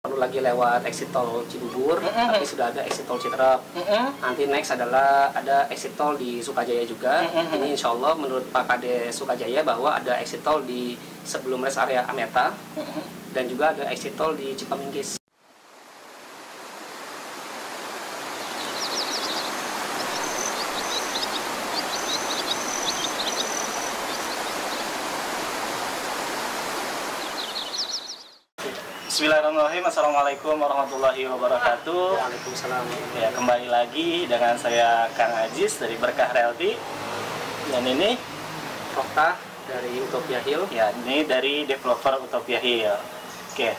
perlu lagi lewat exit tol Cibubur, tapi sudah ada exit tol Citerep. Nanti next adalah ada exit tol di Sukajaya juga. Ini insya Allah menurut Pak Kades Sukajaya bahwa ada exit tol di sebelum rest area Ameta, dan juga ada exit tol di Cipaminggis. Bismillahirrahmanirrahim. Assalamualaikum warahmatullahi wabarakatuh. Waalaikumsalam. Ya, kembali lagi dengan saya Kang Ajis dari Berkah Realty. Dan ini Rokta dari Utopia Hill. ya, ini dari developer Utopia Hill. Oke.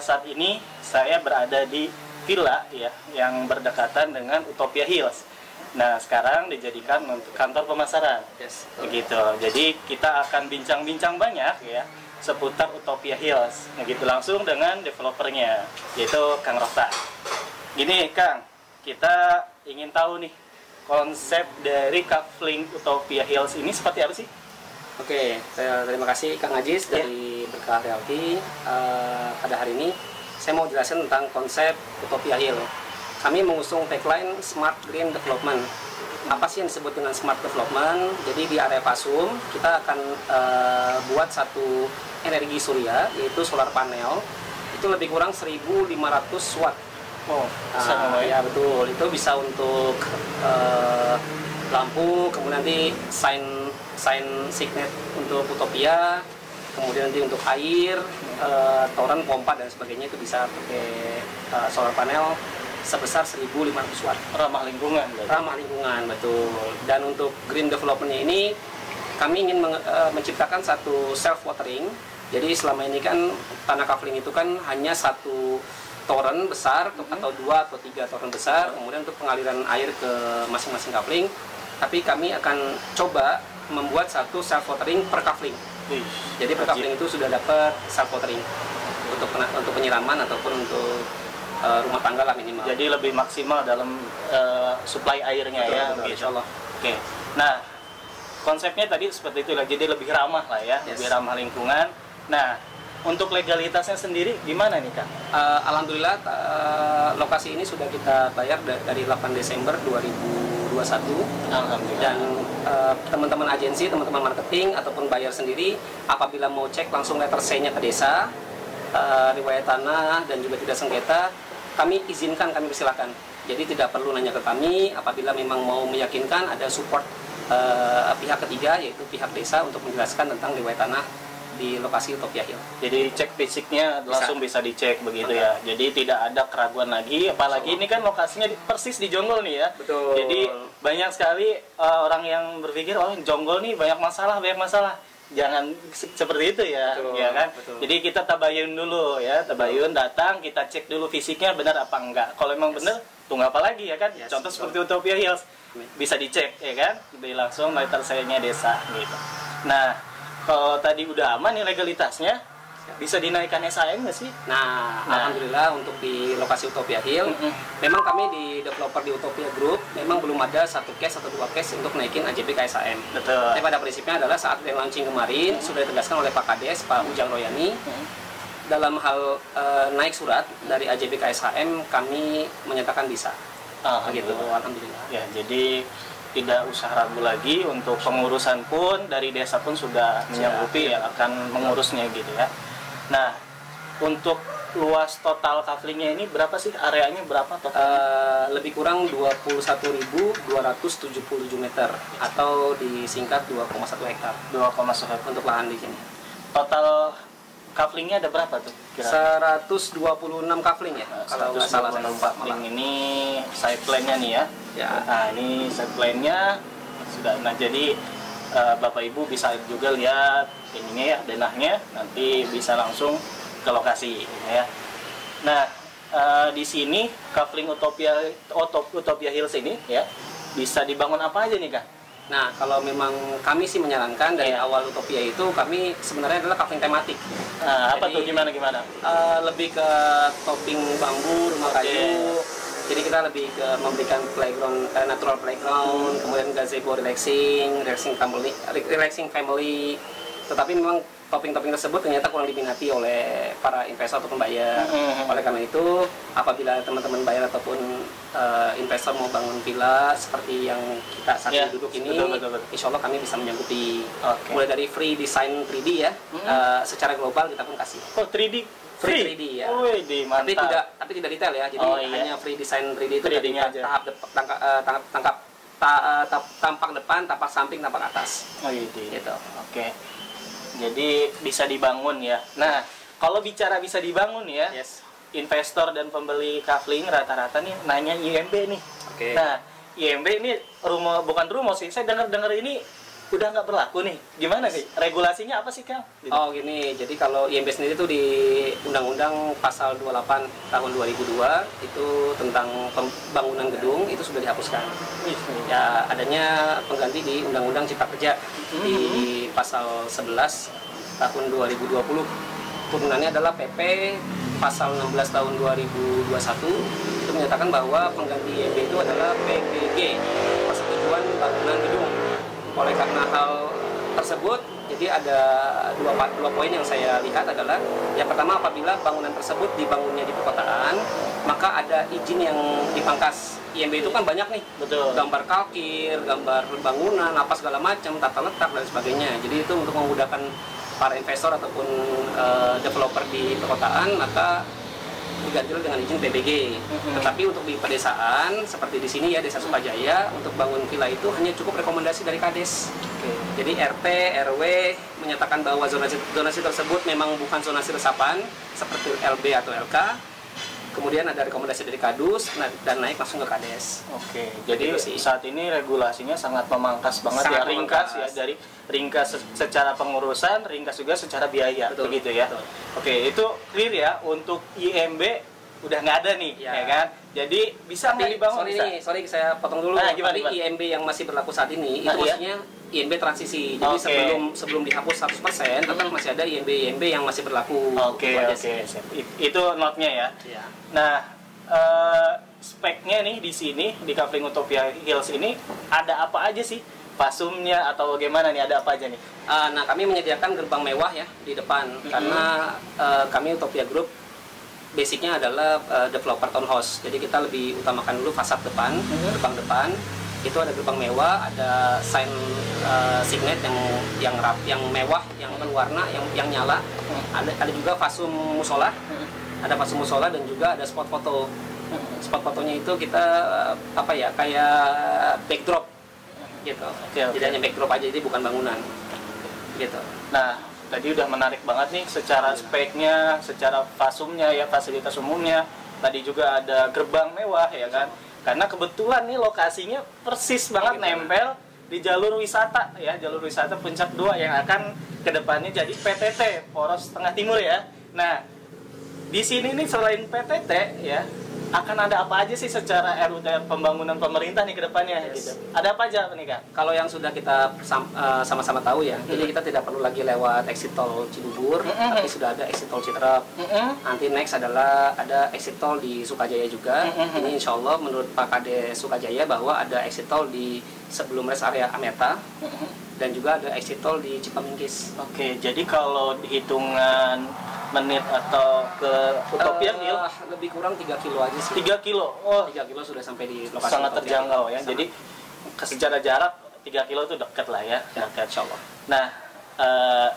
Saat ini saya berada di villa ya yang berdekatan dengan Utopia Hills. Nah, sekarang dijadikan untuk kantor pemasaran. Yes. Begitu. Jadi kita akan bincang-bincang banyak ya seputar Utopia Hills. Nah, gitu langsung dengan developernya, yaitu Kang Rokta. Gini, Kang, kita ingin tahu nih konsep dari Kafling Utopia Hills ini seperti apa sih? Oke, terima kasih Kang Ajis dari Berkah Realty. Pada hari ini saya mau jelasin tentang konsep Utopia Hill. Kami mengusung tagline Smart Green Development. Apa sih yang disebut dengan Smart Development? Jadi di area Pasum kita akan buat satu energi surya, yaitu solar panel. Itu lebih kurang 1.500 watt. Oh, ya betul. Itu bisa untuk lampu, kemudian nanti sign signet untuk Utopia, kemudian nanti untuk air, toren, pompa dan sebagainya itu bisa pakai solar panel sebesar 1.500 watt. Ramah lingkungan. Ramah lingkungan, betul. Dan untuk green development ini kami ingin menciptakan satu self watering. Jadi selama ini kan tanah kafling itu kan hanya satu toren besar atau 2 atau 3 toren besar, kemudian untuk pengaliran air ke masing-masing kafling. Tapi kami akan coba membuat satu self watering per kafling. Jadi per kafling itu sudah dapat self watering untuk penyiraman ataupun untuk rumah tangga lah minimal. Jadi lebih maksimal dalam suplai airnya. Betul, ya, betul, gitu. insya Allah. Oke. Nah, konsepnya tadi seperti itu lah. Jadi lebih ramah lah ya, lebih ramah lingkungan. Nah, untuk legalitasnya sendiri gimana nih, Kak? Alhamdulillah lokasi ini sudah kita bayar dari 8 Desember 2021. Alhamdulillah. Dan teman-teman agensi, teman-teman marketing ataupun bayar sendiri apabila mau cek langsung letter C-nya ke desa, riwayat tanah dan juga tidak sengketa, kami izinkan, kami persilakan. Jadi tidak perlu nanya ke kami. Apabila memang mau meyakinkan, ada support pihak ketiga yaitu pihak desa untuk menjelaskan tentang riwayat tanah di lokasi Utopia Hill. Jadi cek fisiknya langsung bisa dicek begitu ya. Jadi tidak ada keraguan lagi. Apalagi ini kan lokasinya persis di Jonggol nih ya. Betul. Jadi banyak sekali orang yang berpikir oh Jonggol nih banyak masalah. Jangan seperti itu ya, betul, ya kan? Betul. Jadi kita tabayun dulu ya, datang kita cek dulu fisiknya benar apa enggak. Kalau emang benar, tunggu apa lagi ya kan? Contoh seperti Utopia Hills bisa dicek ya kan? Jadi langsung letter C-nya desa gitu. Nah, kalau tadi udah aman nih legalitasnya, bisa dinaikkan SAM nggak sih? Nah, alhamdulillah untuk di lokasi Utopia Hill, memang kami di developer di Utopia Group memang belum ada satu case atau 2 case untuk naikin AJB ke SAM. Betul. Tapi pada prinsipnya adalah saat grand launching kemarin sudah ditegaskan oleh Pak Kades, Pak Ujang Royani, dalam hal naik surat dari AJB ke SAM kami menyatakan bisa. Begitu, alhamdulillah. Ya, jadi tidak usah ragu lagi untuk pengurusan pun dari desa pun sudah menyanggupi ya akan mengurusnya gitu ya. Nah, untuk luas total kaflingnya ini berapa sih? Areanya berapa total? Lebih kurang 21.277 meter atau disingkat 2,1 hektar. 2,1 hektar untuk lahan di sini. Total kaflingnya ada berapa tuh? Kira 126 kafling ya, kalau nggak salah saya lupa. Ini side plan-nya nih ya. Nah, ini side plan-nya sudah. Nah, jadi Bapak Ibu bisa juga lihat ininya ya, denahnya, nanti bisa langsung ke lokasi ya. Nah, di sini kafling Utopia Hills ini ya bisa dibangun apa aja nih, Kak? Nah, kalau memang kami sih menyarankan dari awal Utopia itu kami sebenarnya adalah kafling tematik. Apa tuh gimana? Lebih ke topping bambu, rumah kayu. Jadi kita lebih ke memberikan playground, natural playground, kemudian gazebo relaxing family, Tetapi memang topping-topping tersebut ternyata kurang diminati oleh para investor ataupun buyer. Oleh karena itu, apabila teman-teman buyer ataupun investor mau bangun villa seperti yang kita saat ini duduk ini, betul. Insya Allah kami bisa menyanggupi. Mulai dari free design 3D ya, secara global kita pun kasih. Oh, 3D? Free 3D ya. Tapi tidak detail ya. Jadi hanya free design 3D itu dari tahap tampak depan, tampak samping, tampak atas. Oh iya. Gitu. Oke. Jadi bisa dibangun ya. Nah, kalau bicara bisa dibangun ya, investor dan pembeli kafling rata-rata nih nanya IMB nih. Nah, IMB ini bukan rumor sih. Saya dengar ini udah nggak berlaku nih. Gimana sih? Regulasinya apa sih, Kang? Gitu. Oh gini, jadi kalau IMB sendiri itu di Undang-Undang Pasal 28 tahun 2002 itu tentang pembangunan gedung itu sudah dihapuskan. Ya adanya pengganti di Undang-Undang Cipta Kerja di Pasal 11 tahun 2020. Turunannya adalah PP Pasal 16 tahun 2021 itu menyatakan bahwa pengganti IMB itu adalah PBG, Persetujuan Bangunan Gedung. Oleh karena hal tersebut, jadi ada dua poin yang saya lihat adalah yang pertama, apabila bangunan tersebut dibangunnya di perkotaan, maka ada izin yang dipangkas. IMB itu kan banyak nih, gambar kalkir, gambar bangunan, apa segala macam, tata letak dan sebagainya. Jadi itu untuk memudahkan para investor ataupun developer di perkotaan, maka diganti dengan izin PBG. Tetapi untuk di pedesaan seperti di sini ya, Desa Sukajaya, untuk bangun villa itu hanya cukup rekomendasi dari Kades. Jadi RT, RW menyatakan bahwa zonasi tersebut memang bukan zonasi resapan seperti LB atau LK. Kemudian ada rekomendasi dari Kadus dan naik langsung ke Kades. Jadi saat ini regulasinya sangat memangkas banget, sangat ringkas ya, dari ringkas secara pengurusan, ringkas juga secara biaya, begitu ya. Itu clear ya. Untuk IMB udah nggak ada nih, ya kan? Jadi bisa dibangun. Sorry saya potong dulu. Tapi IMB yang masih berlaku saat ini itu maksudnya IMB transisi. Jadi sebelum dihapus 100%, tetap masih ada IMB yang masih berlaku. Itu note-nya ya. Nah, speknya nih di sini di Kafling Utopia Hills ini ada apa aja sih? Pasumnya atau bagaimana nih, ada apa aja nih? Nah, kami menyediakan gerbang mewah ya di depan karena kami Utopia Group basicnya adalah developer townhouse. Jadi kita lebih utamakan dulu fasad depan, gerbang depan. Itu ada gerbang mewah, ada sign signet yang mewah, yang berwarna, yang nyala. Ada juga fasum musola. Ada fasum musola dan juga ada spot foto. Spot fotonya itu kita kayak backdrop gitu. Jadi hanya backdrop aja, jadi bukan bangunan. Gitu. Nah, tadi udah menarik banget nih secara speknya, secara fasumnya ya, fasilitas umumnya. Tadi juga ada gerbang mewah ya kan. Karena kebetulan nih lokasinya persis banget nempel di jalur wisata ya, jalur wisata Puncak 2 yang akan kedepannya jadi PTT, Poros Tengah Timur ya. Nah, di sini nih selain PTT ya, akan ada apa aja sih secara RUT pembangunan pemerintah nih ke depannya gitu. Ada apa aja nih, Kak? Kalau yang sudah kita sama-sama tahu ya, jadi kita tidak perlu lagi lewat exit tol Cibubur, tapi sudah ada exit tol Citerep. Nanti next adalah ada exit tol di Sukajaya juga. Ini insya Allah menurut Pak Kades Sukajaya bahwa ada exit tol di sebelum rest area Ameta. Dan juga ada exit tol di Cipamingkis. Jadi kalau hitungan menit atau ke Utopia Hill lebih kurang 3 kilo aja sih. 3 kilo? 3 kilo sudah sampai di lokasi. Sangat terjangkau ya. Jadi secara jarak 3 kilo itu dekat lah ya. Dekat, insya Allah. Nah,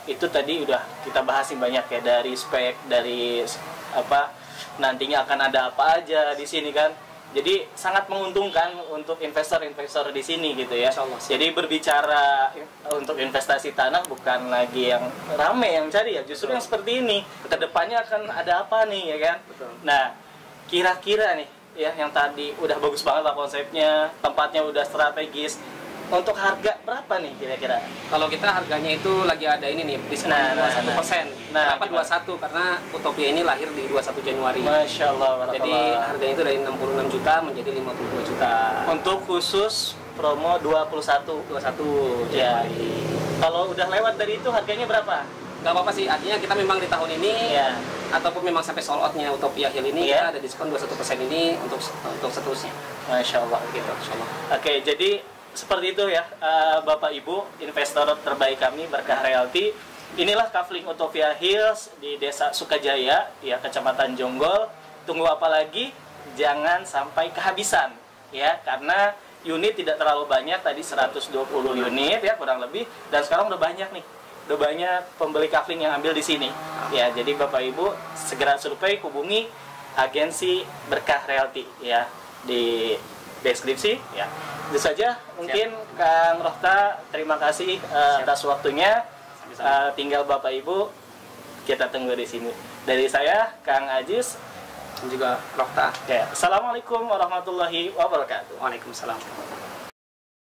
itu tadi udah kita bahasin banyak ya, dari spek, dari nantinya akan ada apa aja di sini kan. Jadi sangat menguntungkan untuk investor-investor di sini gitu ya. Jadi berbicara untuk investasi tanah bukan lagi yang rame yang cari ya, justru yang seperti ini. Kedepannya akan ada apa nih ya kan? Nah, kira-kira nih ya, yang tadi udah bagus banget lah konsepnya, tempatnya udah strategis. Untuk harga berapa nih kira-kira? Kalau kita harganya itu lagi ada ini nih, diskon 21%. Kenapa 21? Karena Utopia ini lahir di 21 Januari. Masya Allah. Jadi harganya itu dari 66 juta menjadi 52 juta. Untuk khusus promo 21 Januari. Kalau udah lewat dari itu harganya berapa? Gak apa-apa sih, artinya kita memang di tahun ini ataupun memang sampai sold out-nya Utopia Hill ini kita ada diskon 21% ini untuk seterusnya. Masya Allah gitu. Oke, jadi seperti itu ya, Bapak Ibu investor terbaik kami Berkah Realty. inilah Kafling Utopia Hills di Desa Sukajaya, ya, Kecamatan Jonggol. Tunggu apa lagi? Jangan sampai kehabisan, ya, karena unit tidak terlalu banyak, tadi 120 unit ya kurang lebih, dan sekarang udah banyak nih. Udah banyak pembeli kafling yang ambil di sini. Ya, jadi Bapak Ibu segera survei, hubungi agensi Berkah Realty ya di deskripsi ya. Itu saja mungkin. Siap. Kang Rohta, terima kasih atas waktunya. Tinggal Bapak Ibu kita tunggu di sini. Dari saya Kang Ajis dan juga Rohta. Ya, Assalamualaikum warahmatullahi wabarakatuh. Waalaikumsalam.